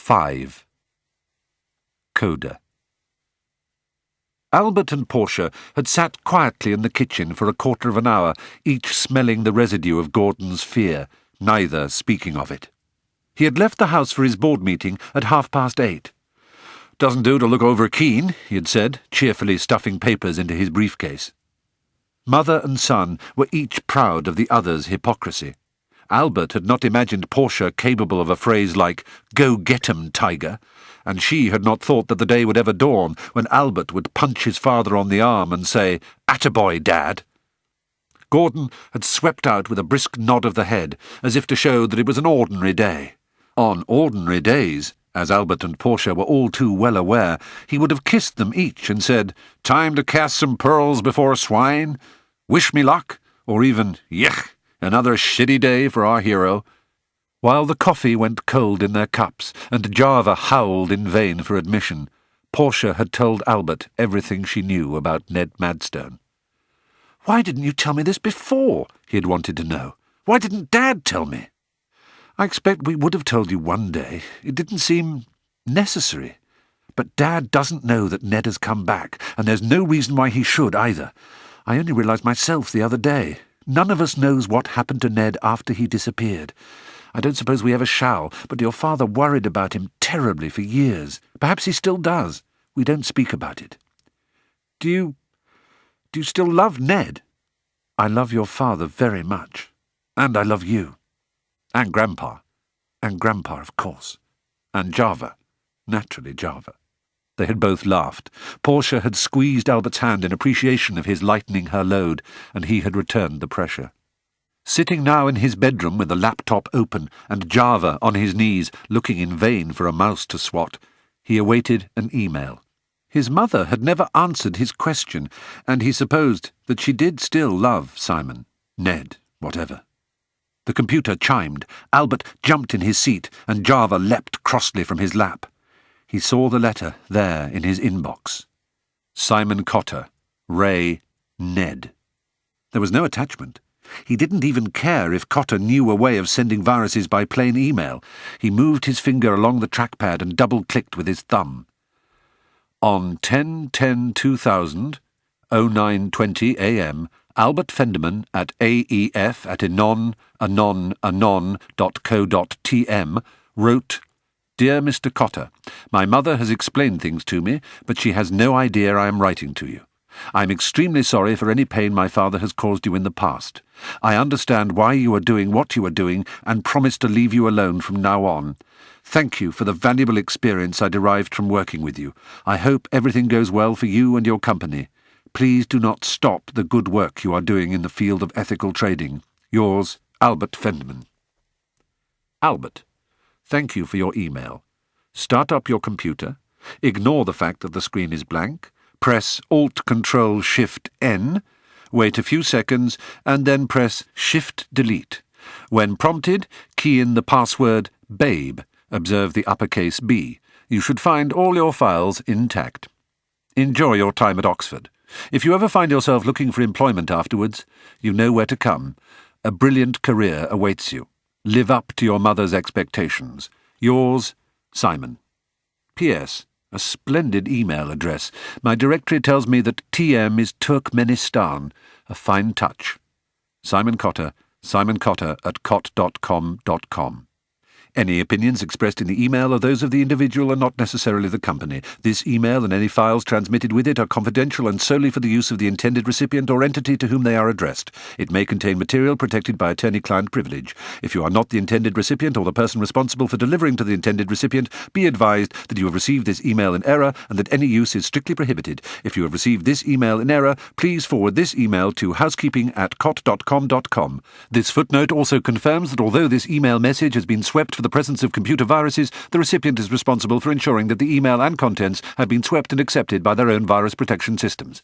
5. Coda. Albert and Portia had sat quietly in the kitchen for a quarter of an hour, each smelling the residue of Gordon's fear, neither speaking of it. He had left the house for his board meeting at 8:30. "Doesn't do to look over keen," he had said, cheerfully stuffing papers into his briefcase. Mother and son were each proud of the other's hypocrisy. Albert had not imagined Portia capable of a phrase like, "Go get 'em, tiger," and she had not thought that the day would ever dawn when Albert would punch his father on the arm and say, "Attaboy, Dad." Gordon had swept out with a brisk nod of the head, as if to show that it was an ordinary day. On ordinary days, as Albert and Portia were all too well aware, he would have kissed them each and said, "Time to cast some pearls before swine? Wish me luck," or even, "Yech, another shitty day for our hero," while the coffee went cold in their cups and Java howled in vain for admission. Portia had told Albert everything she knew about Ned Madstone. "Why didn't you tell me this before?" he had wanted to know. "Why didn't Dad tell me?" "I expect we would have told you one day. It didn't seem necessary. But Dad doesn't know that Ned has come back, and there's no reason why he should either. I only realised myself the other day. None of us knows what happened to Ned after he disappeared. I don't suppose we ever shall, but your father worried about him terribly for years. Perhaps he still does. We don't speak about it. Do you still love Ned?" "I love your father very much. And I love you. And Grandpa. And Grandpa, of course. And Java. Naturally, Java." They had both laughed. Portia had squeezed Albert's hand in appreciation of his lightening her load, and he had returned the pressure. Sitting now in his bedroom with the laptop open and Java on his knees, looking in vain for a mouse to swat, he awaited an email. His mother had never answered his question, and he supposed that she did still love Simon, Ned, whatever. The computer chimed. Albert jumped in his seat, and Java leapt crossly from his lap. He saw the letter there in his inbox. Simon Cotter, Ray, Ned. There was no attachment. He didn't even care if Cotter knew a way of sending viruses by plain email. He moved his finger along the trackpad and double-clicked with his thumb. On 10/10/2000, 09:20 a.m., Albert Fenderman at aef@anon.co.tm wrote, "Dear Mr. Cotter, my mother has explained things to me, but she has no idea I am writing to you. I am extremely sorry for any pain my father has caused you in the past. I understand why you are doing what you are doing and promise to leave you alone from now on. Thank you for the valuable experience I derived from working with you. I hope everything goes well for you and your company. Please do not stop the good work you are doing in the field of ethical trading. Yours, Albert Fenderman." Albert, thank you for your email. Start up your computer. Ignore the fact that the screen is blank. Press Alt-Control-Shift-N. Wait a few seconds, and then press Shift-Delete. When prompted, key in the password BABE. Observe the uppercase B. You should find all your files intact. Enjoy your time at Oxford. If you ever find yourself looking for employment afterwards, you know where to come. A brilliant career awaits you. Live up to your mother's expectations. Yours, Simon. P.S. A splendid email address. My directory tells me that TM is Turkmenistan. A fine touch. Simon Cotter @cot.com.com. Any opinions expressed in the email are those of the individual and not necessarily the company. This email and any files transmitted with it are confidential and solely for the use of the intended recipient or entity to whom they are addressed. It may contain material protected by attorney-client privilege. If you are not the intended recipient or the person responsible for delivering to the intended recipient, be advised that you have received this email in error and that any use is strictly prohibited. If you have received this email in error, please forward this email to housekeeping@cot.com.com. This footnote also confirms that although this email message has been swept for the presence of computer viruses, the recipient is responsible for ensuring that the email and contents have been swept and accepted by their own virus protection systems.